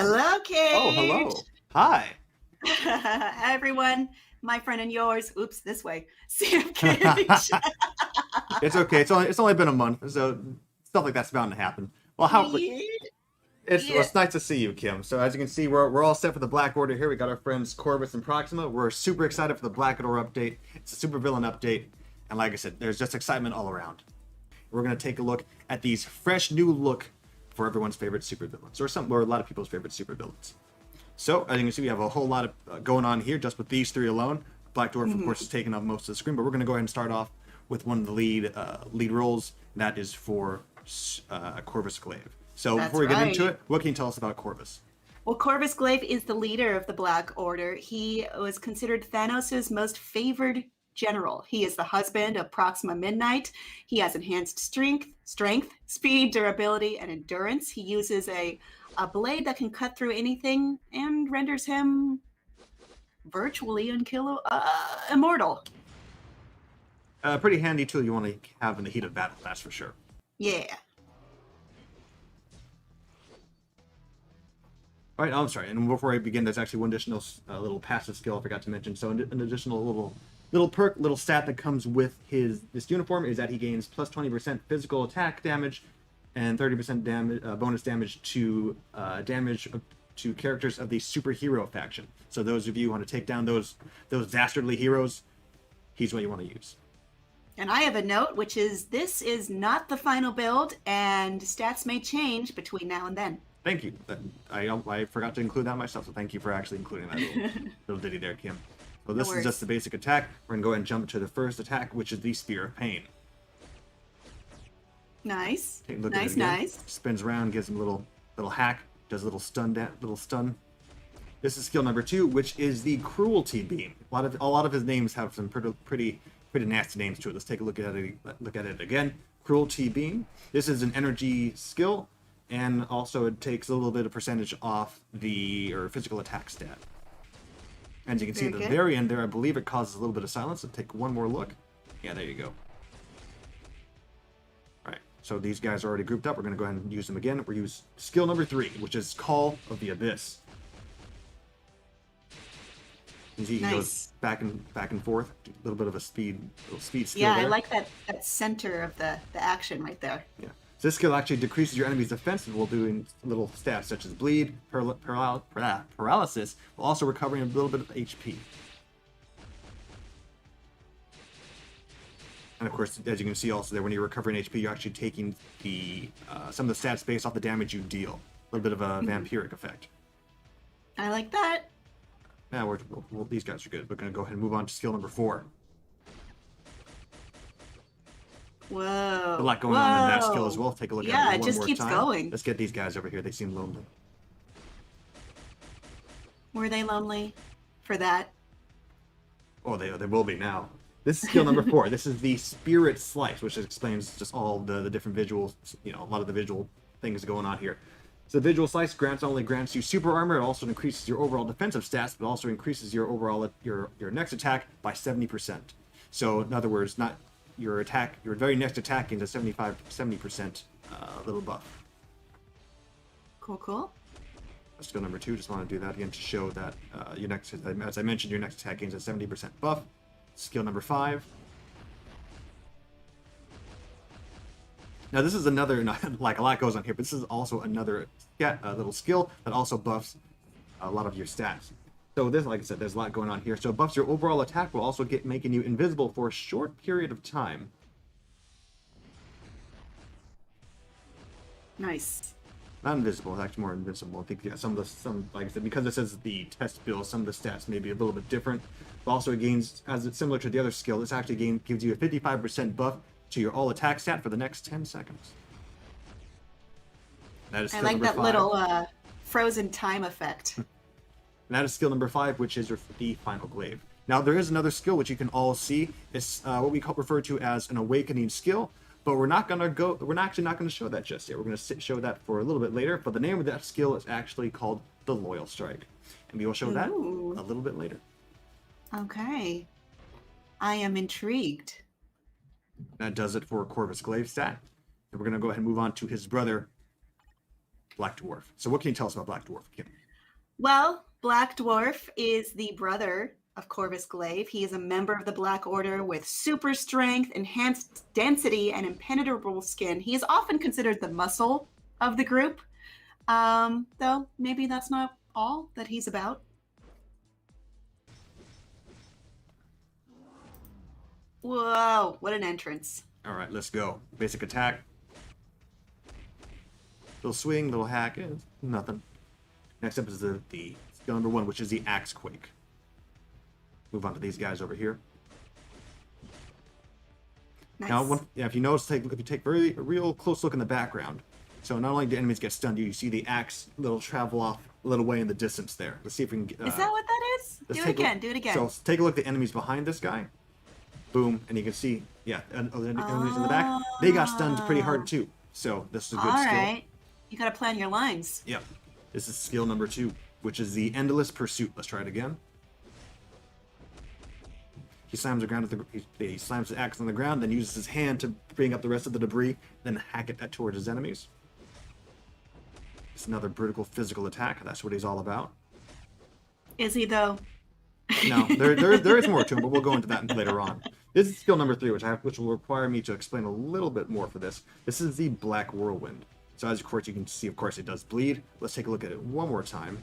Hello, Oh, Cage. hello. Hi. Everyone, my friend and yours. Oops, this way. Sam Cage. It's okay. It's only been a month, so stuff like that's bound to happen. Well, Yeah. it's nice to see you, Kim. So as you can see, we're all set for the Black Order here. We got our friends Corvus and Proxima. We're super excited for the Black Order update. It's a super villain update, and like I said, there's just excitement all around. We're gonna take a look at these fresh new look for everyone's favorite supervillains, or a lot of people's favorite supervillains. So as you can see, we have a whole lot of going on here just with these three alone. Black Dwarf, of course, is taking up most of the screen, but we're going to go ahead and start off with one of the lead roles. And that is for Corvus Glaive. So That's before we get into right. it, what can you tell us about Corvus? Well, Corvus Glaive is the leader of the Black Order. He was considered Thanos' most favored general. He is the husband of Proxima Midnight. He has enhanced strength, speed, durability, and endurance. He uses a blade that can cut through anything and renders him virtually immortal. A pretty handy tool you want to have in the heat of battle, that's for sure. Yeah. All right, I'm sorry. And before I begin, there's actually one additional little passive skill I forgot to mention. So an additional little perk, little stat that comes with this uniform is that he gains plus 20% physical attack damage and 30% damage bonus damage to characters of the superhero faction. So those of you who want to take down those dastardly heroes, he's what you want to use. And I have a note, which is this is not the final build, and stats may change between now and then. Thank you. I forgot to include that myself, so thank you for actually including that little ditty there, Kim. So this is just the basic attack. We're going to go ahead and jump to the first attack, which is the Spear of Pain. Nice. Take a look at it again. Nice. Spins around, gives him a little hack, does a little stun. This is skill number 2, which is the Cruelty Beam. A lot of his names have some pretty nasty names to it. Let's take a look at it again. Cruelty Beam. This is an energy skill, and also it takes a little bit of percentage off the physical attack stat. As you can see at the very end there, I believe it causes a little bit of silence. So take one more look. Yeah, there you go. All right, so these guys are already grouped up. We're going to go ahead and use them again. We'll use skill number 3, which is Call of the Abyss. You see, he goes back and forth. A little bit of a speed skill. Yeah, there. I like that center of the action right there. Yeah. So this skill actually decreases your enemy's defense while doing little stats such as bleed, paralysis, while also recovering a little bit of HP. And of course, as you can see also there, when you're recovering HP, you're actually taking some of the stats based off the damage you deal. A little bit of a vampiric effect. I like that. Yeah, these guys are good. We're going to go ahead and move on to skill number 4. Whoa. A lot going on in that skill as well. Take a look at it one more time. Yeah, it just keeps going. Let's get these guys over here. They seem lonely. Were they lonely for that? Oh, they will be now. This is skill number 4. This is the Spirit Slice, which explains just all the different visuals, a lot of the visual things going on here. So the Visual Slice only grants you super armor. It also increases your overall defensive stats, but also increases your overall your next attack by 70%. So in other words, not your very next attack gains a 70% little buff. Cool. Skill number 2. Just want to do that again to show that as I mentioned, your next attack gains a 70% buff. Skill number 5. Now this is another, like a lot goes on here, but this is also another little skill that also buffs a lot of your stats. So this, like I said, there's a lot going on here. So it buffs your overall attack while also making you invisible for a short period of time. Nice. Not invisible, it's actually more invincible. I think like I said, because this is the test build, some of the stats may be a little bit different. But also it gains, as it's similar to the other skill, this actually gives you a 55% buff to your all attack stat for the next 10 seconds. That is skill number 5. Little frozen time effect. And that is skill number 5, which is the final glaive. Now there is another skill which you can all see. It's what we refer to as an awakening skill, but we're actually not going to show that just yet. We're going to show that for a little bit later. But the name of that skill is actually called the Loyal Strike, and we will show that a little bit later. Okay, I am intrigued. That does it for Corvus Glaive stat. And we're going to go ahead and move on to his brother, Black Dwarf. So what can you tell us about Black Dwarf, Kim? Well, Black Dwarf is the brother of Corvus Glaive. He is a member of the Black Order with super strength, enhanced density, and impenetrable skin. He is often considered the muscle of the group, though maybe that's not all that he's about. Whoa, what an entrance. All right, let's go. Basic attack. Little swing, little hack, nothing. Next up is the skill number 1, which is the Axe Quake. Move on to these guys over here. Nice. Now, if you notice, if you take a real close look in the background, so not only do enemies get stunned, you see the axe little travel off a little way in the distance there. Let's see if we can get... Is that what that is? Do it again, do it again. So take a look at the enemies behind this guy. Boom, and you can see, yeah, the enemies in the back, they got stunned pretty hard too. So this is a good skill. Alright, you gotta plan your lines. Yep. This is skill number 2, which is the Endless Pursuit. Let's try it again. He slams the ground he slams the axe on the ground, then uses his hand to bring up the rest of the debris, then hack it towards his enemies. It's another brutal physical attack. That's what he's all about. Is he though? No, there is more to him, but we'll go into that later on. This is skill number 3, which will require me to explain a little bit more for this. This is the Black Whirlwind. So as of course you can see, of course it does bleed. Let's take a look at it one more time.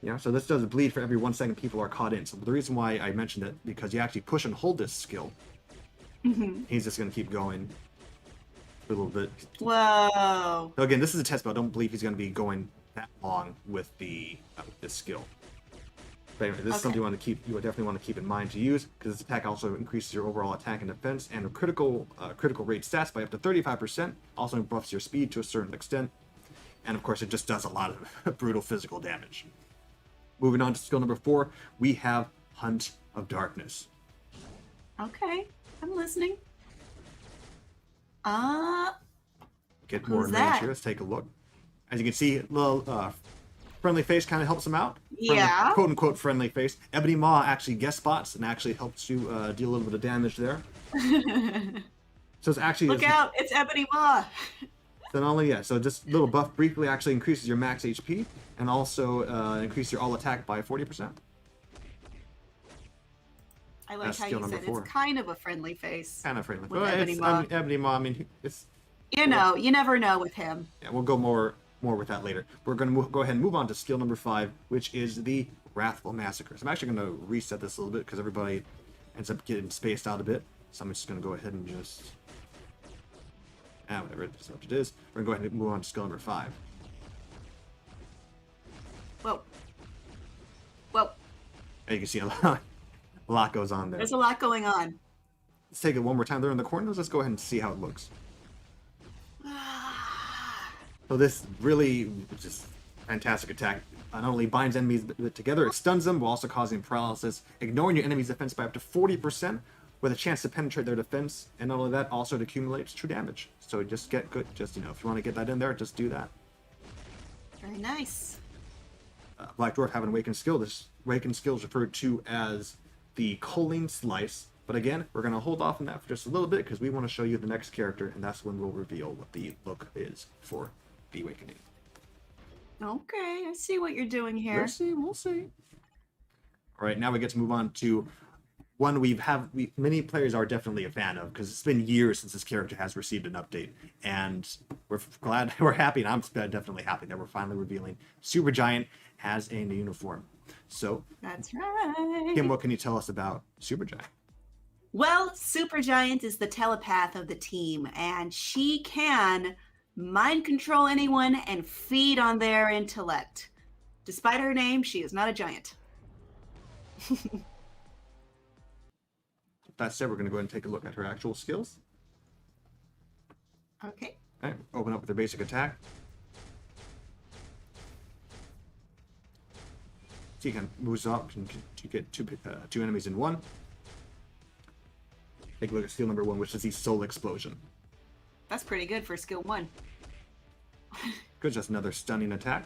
Yeah, so this does bleed for every 1 second people are caught in. So the reason why I mentioned it, because you actually push and hold this skill. He's just going to keep going for a little bit. Whoa. So again, this is a test, but I don't believe he's going to be going that long with this skill. But anyway, this is something you would definitely want to keep in mind to use, because this attack also increases your overall attack and defense and critical rate stats by up to 35%. Also buffs your speed to a certain extent, and of course it just does a lot of brutal physical damage. Moving on to skill number 4, we have Hunt of Darkness. Okay, I'm listening. Get more in range here. Let's take a look. As you can see, little friendly face kind of helps him out. Yeah. Quote unquote friendly face. Ebony Maw actually guest spots and actually helps you deal a little bit of damage there. So it's actually look out! It's Ebony Maw. So not only so just little buff briefly actually increases your max HP and also increase your all attack by 40%. I like how you said it's kind of a friendly face. Kind of friendly. With Ebony Maw. Ebony Maw. I mean, it's. You know, you never know with him. Yeah, we'll go more with that later. We're going to go ahead and move on to skill number 5, which is the Wrathful Massacres. I'm actually going to reset this a little bit because everybody ends up getting spaced out a bit. So I'm just going to go ahead and just... whatever that's what it is. We're going to go ahead and move on to skill number 5. Whoa. Whoa. And you can see a lot goes on there. There's a lot going on. Let's take it one more time there in the corner. Let's go ahead and see how it looks. So this really just fantastic attack. Not only binds enemies together, it stuns them while also causing paralysis, ignoring your enemy's defense by up to 40%, with a chance to penetrate their defense, and not only that, also it accumulates true damage. So just get good. Just if you want to get that in there, just do that. Very nice. Black Dwarf have an awakened skill. This awakened skill is referred to as the Choline Slice. But again, we're going to hold off on that for just a little bit because we want to show you the next character, and that's when we'll reveal what the look is for the awakening. Okay, I see what you're doing here. We'll see. All right, now we get to move on to one many players are definitely a fan of, because it's been years since this character has received an update, and we're happy, and I'm definitely happy that we're finally revealing Supergiant has a new uniform. So that's right. Kim, what can you tell us about Supergiant? Well, Supergiant is the telepath of the team, and she can mind control anyone and feed on their intellect. Despite her name, she is not a giant. That said, we're going to go ahead and take a look at her actual skills. Okay. All right, open up with her basic attack. She can move up to get two enemies in one. Take a look at skill number 1, which is the Soul Explosion. That's pretty good for skill 1. Good, just another stunning attack.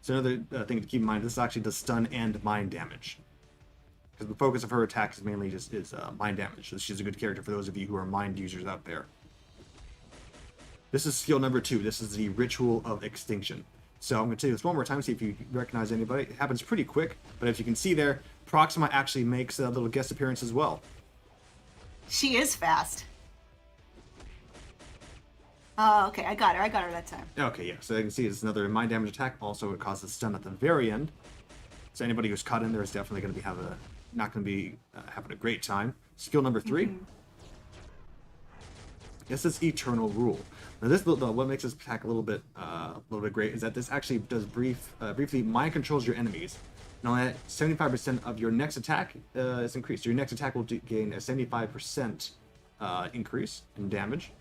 So another thing to keep in mind, this actually does stun and mind damage. Because the focus of her attack is mainly just mind damage. So she's a good character for those of you who are mind users out there. This is skill number 2. This is the Ritual of Extinction. So I'm going to tell you this one more time, see if you recognize anybody. It happens pretty quick, but as you can see there, Proxima actually makes a little guest appearance as well. She is fast. Oh, okay, I got her that time. Okay, yeah, so you can see it's another mind damage attack. Also, it causes stun at the very end. So anybody who's caught in there is definitely going to be not going to be having a great time. Skill number 3. This is Eternal Rule. Now, what makes this attack a little bit great is that this actually does briefly mind controls your enemies. Now, at 75% of your next attack is increased. Your next attack will gain a 75% increase in damage.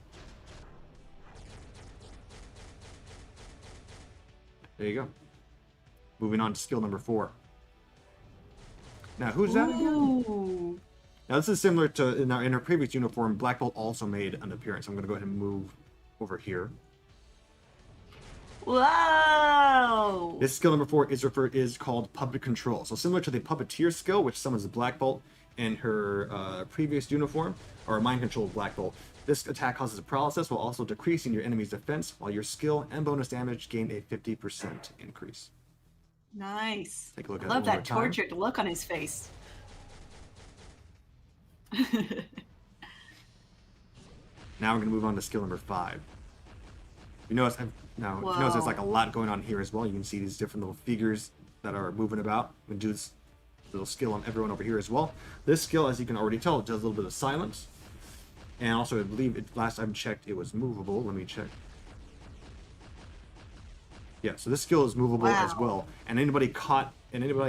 There you go. Moving on to skill number 4. Now, who's that again? Now, this is similar to in her previous uniform. Black Bolt also made an appearance. I'm going to go ahead and move over here. Whoa! This skill number 4 is called Puppet Control. So similar to the Puppeteer skill, which summons the Black Bolt in her previous uniform, or Mind Control Black Bolt. This attack causes paralysis while also decreasing your enemy's defense, while your skill and bonus damage gain a 50% increase. Nice. Take a look at I love it one that more time. tortured look on his face. Now we're going to move on to skill number 5. You notice there's like a lot going on here as well. You can see these different little figures that are moving about. We can do this little skill on everyone over here as well. This skill, as you can already tell, does a little bit of silence. And also, I believe last time checked, it was movable. Let me check. Yeah, so this skill is movable as well. And anybody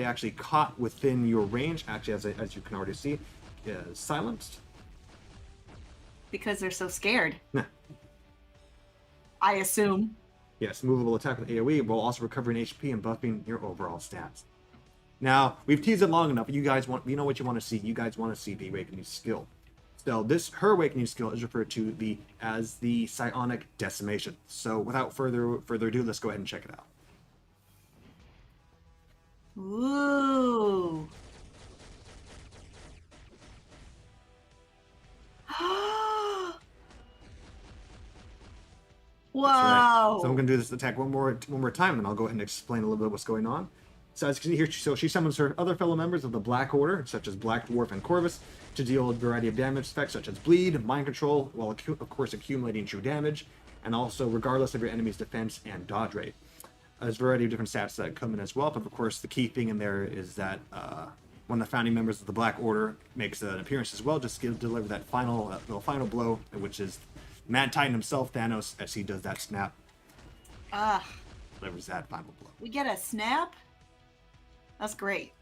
actually caught within your range, actually, as you can already see, is silenced. Because they're so scared. Nah. I assume. Yes, movable attack with AoE while also recovering HP and buffing your overall stats. Now, we've teased it long enough. You know what you want to see. You guys want to see the Awakening skill. So her Awakening skill is referred to as the Psionic Decimation. So without further ado, let's go ahead and check it out. Ooh. Whoa. Right. So I'm going to do this attack one more time, and I'll go ahead and explain a little bit what's going on. So as you can see here, she summons her other fellow members of the Black Order, such as Black Dwarf and Corvus, to deal a variety of damage effects, such as bleed, mind control, while of course accumulating true damage, and also regardless of your enemy's defense and dodge rate. There's a variety of different stats that come in as well, but of course the key thing in there is that one of the founding members of the Black Order makes an appearance as well, just to deliver that final blow, which is Mad Titan himself, Thanos, as he does that snap. Delivers that final blow. We get a snap? That's great.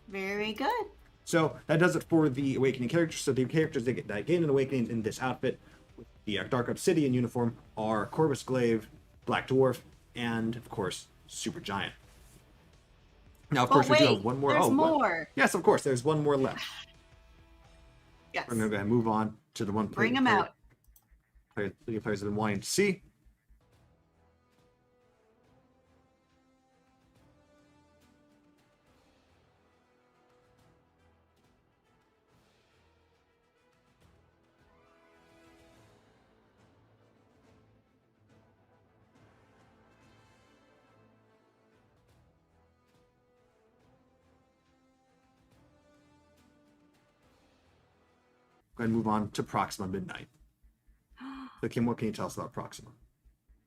Very good. So that does it for the Awakening characters. So the characters that gain an Awakening in this outfit, with the Dark Obsidian uniform, are Corvus, Glaive, Black Dwarf, and of course Supergiant. Now, of course, we do have one more. There's more. Yes, of course. There's one more left. Yes. We're going to go ahead and move on to the one. Bring them out. The players have been wanting to see. Go ahead and move on to Proxima Midnight. So Kim, what can you tell us about Proxima?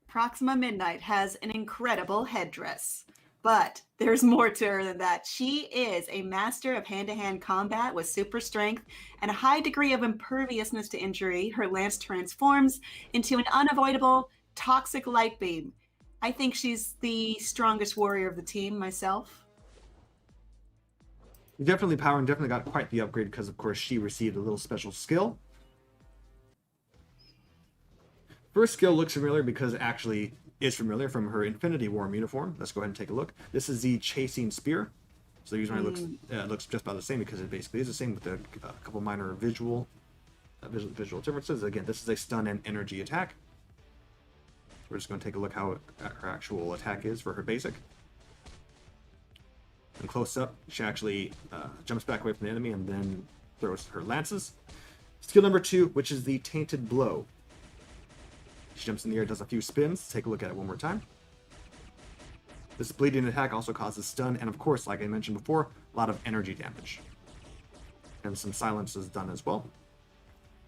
Proxima Midnight has an incredible headdress, but there's more to her than that. She is a master of hand-to-hand combat with super strength and a high degree of imperviousness to injury. Her lance transforms into an unavoidable toxic light beam. I think she's the strongest warrior of the team myself. Definitely power and definitely got quite the upgrade because, of course, she received a little special skill. First skill looks familiar because it actually is familiar from her Infinity Worm uniform. Let's go ahead and take a look. This is the Chasing Spear. So the reason why it looks just about the same because it basically is the same with a couple minor visual differences. Again, this is a stun and energy attack. We're just going to take a look how her actual attack is for her basic. And close up, she actually jumps back away from the enemy and then throws her lances. Skill number 2, which is the Tainted Blow. She jumps in the air, does a few spins. Take a look at it one more time. This bleeding attack also causes stun, and of course, like I mentioned before, a lot of energy damage. And some silence is done as well.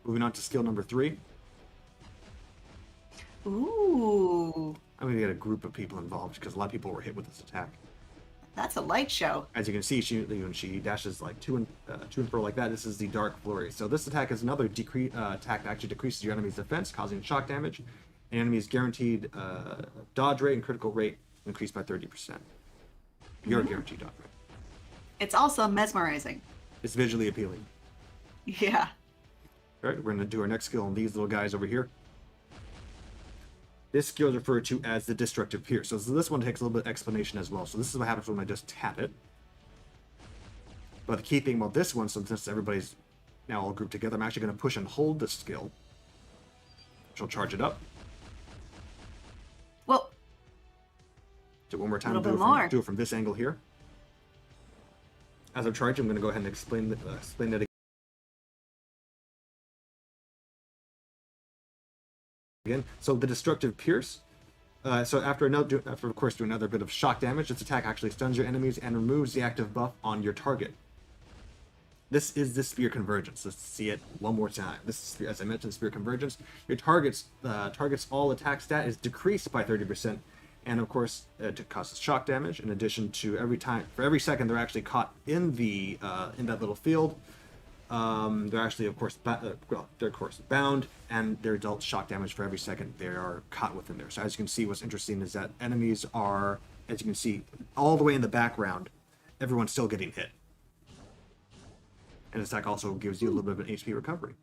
Moving on to skill number 3. Ooh. I'm going to get a group of people involved because a lot of people were hit with this attack. That's a light show. As you can see, when she dashes like to and fro like that, this is the Dark Flurry. So this attack is another attack that actually decreases your enemy's defense, causing shock damage. And enemy's guaranteed dodge rate and critical rate increased by 30%. Your guaranteed dodge rate. It's also mesmerizing. It's visually appealing. Yeah. All right, we're going to do our next skill on these little guys over here. This skill is referred to as the Destructive Pierce. So this one takes a little bit of explanation as well. So this is what happens when I just tap it. But the key thing about this one, since everybody's now all grouped together, I'm actually going to push and hold this skill, which will charge it up. Well, Do it one more time. A little bit more. Do it from this angle here. As I'm charging, I'm going to go ahead and explain that again. So the Destructive Pierce. So after of course doing another bit of shock damage, this attack actually stuns your enemies and removes the active buff on your target. This is the Spear Convergence. Let's see it one more time. This is, as I mentioned, Spear Convergence. Your target's all attack stat is decreased by 30%, and of course it causes shock damage. In addition to for every second they're actually caught in that little field, they're actually of course bound, and they're dealt shock damage for every second they are caught within there. So as you can see, what's interesting is that enemies are, as you can see, all the way in the background, everyone's still getting hit. And this attack also gives you a little bit of an HP recovery.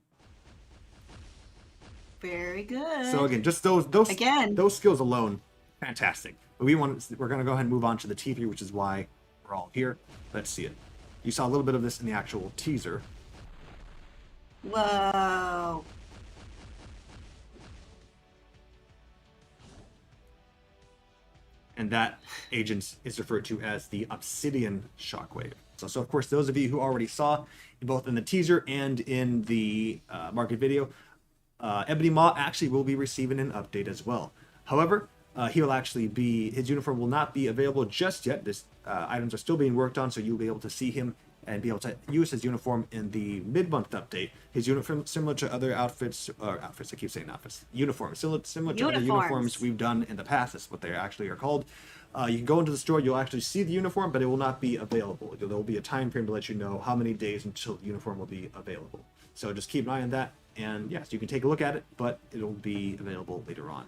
very good. So again, just those skills alone, fantastic. But we're going to go ahead and move on to the T3, which is why we're all here. Let's see it. You saw a little bit of this in the actual teaser. Whoa. And that agent is referred to as the Obsidian Shockwave. So of course, those of you who already saw, both in the teaser and in the market video, Ebony Maw actually will be receiving an update as well. However, his uniform will not be available just yet. This items are still being worked on, so you'll be able to see him and be able to use his uniform in the mid-month update. His uniform, similar to other uniforms, similar to other uniforms we've done in the past. That's what they actually are called. You can go into the store, you'll actually see the uniform, but it will not be available. There will be a time frame to let you know how many days until the uniform will be available. So just keep an eye on that, and yes, you can take a look at it, but it'll be available later on.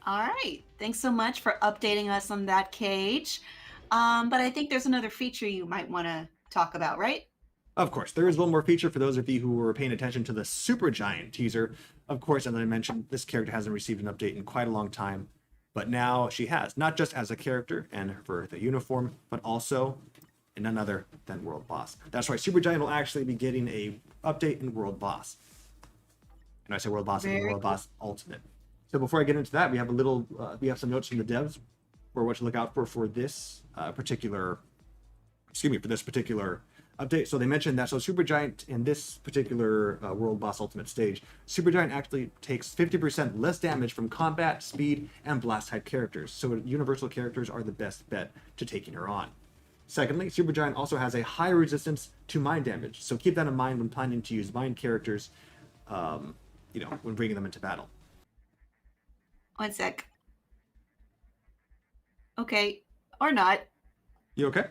All right. Thanks so much for updating us on that, Cage. But I think there's another feature you might want to talk about, right? Of course, there is one more feature for those of you who were paying attention to the Supergiant teaser. Of course, as I mentioned, this character hasn't received an update in quite a long time, but now she has, not just as a character and for the uniform, but also in none other than World Boss. That's right, Supergiant will actually be getting a update in World Boss. And I say World Boss and World Boss Ultimate. So before I get into that, we have some notes from the devs for what to look out for this particular update. So they mentioned that Supergiant in this particular World Boss Ultimate stage, Supergiant actually takes 50% less damage from combat, speed, and blast type characters. So universal characters are the best bet to taking her on. Secondly, Supergiant also has a high resistance to mind damage. So keep that in mind when planning to use mind characters, when bringing them into battle. One sec. Okay, or not. You okay?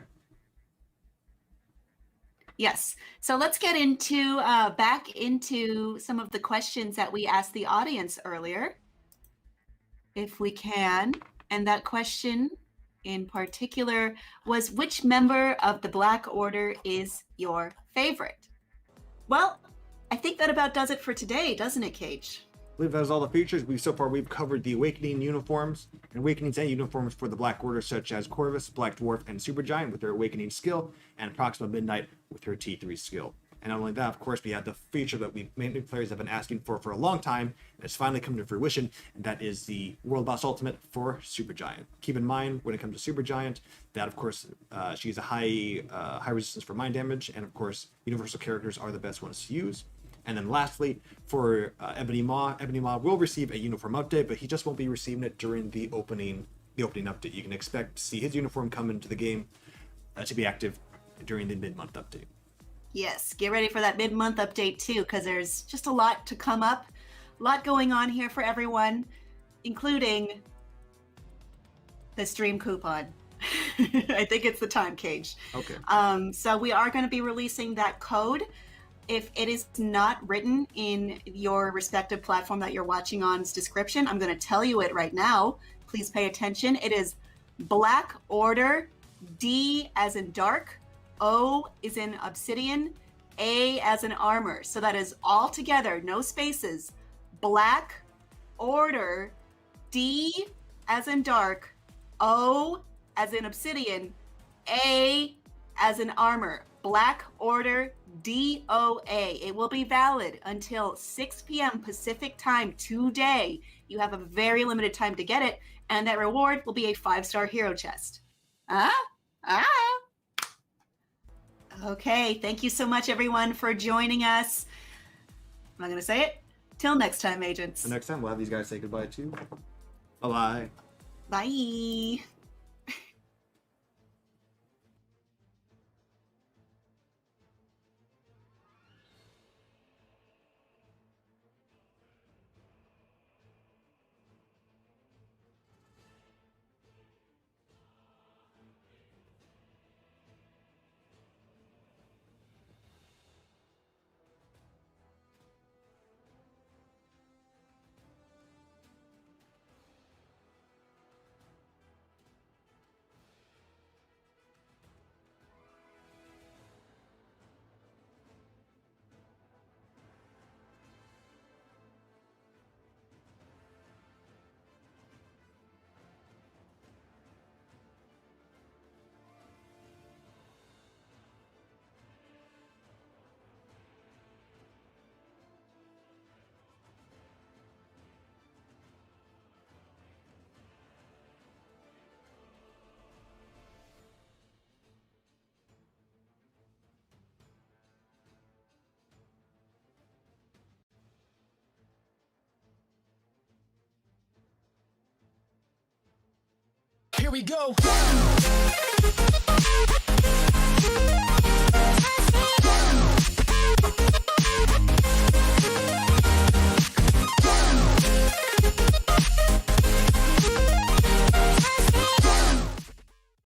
Yes. So let's get into back into some of the questions that we asked the audience earlier, if we can. And that question in particular was, which member of the Black Order is your favorite? Well, I think that about does it for today, doesn't it, Cage? I believe that was all the features. We've covered the Awakening uniforms, and Awakenings and uniforms for the Black Order, such as Corvus, Black Dwarf, and Supergiant with their Awakening skill, and Proxima Midnight with her T3 skill. And not only that, of course, we had the feature that many players have been asking for a long time, and it's finally come to fruition, and that is the World Boss Ultimate for Supergiant. Keep in mind, when it comes to Supergiant, that of course, she's a high resistance for mind damage, and of course, universal characters are the best ones to use. And then lastly, for Ebony Maw will receive a uniform update, but he just won't be receiving it during the opening update. You can expect to see his uniform come into the game to be active during the mid-month update. Yes, get ready for that mid-month update too, because there's just a lot to come up, a lot going on here for everyone, including the stream coupon. I think it's the time cage. Okay. So we are going to be releasing that code. If it is not written in your respective platform that you're watching on's description, I'm going to tell you it right now. Please pay attention. It is Black Order, D as in dark, O is in obsidian, A as in armor. So that is all together, no spaces. Black Order, D as in dark, O as in obsidian, A as in armor. Black Order DOA. It will be valid until 6 p.m. Pacific time today. You have a very limited time to get it, and that reward will be a 5-star hero chest. Okay, thank you so much, everyone, for joining us. I'm not going to say it. Till next time, agents. The next time, we'll have these guys say goodbye too. Bye-bye. Bye. Here we go.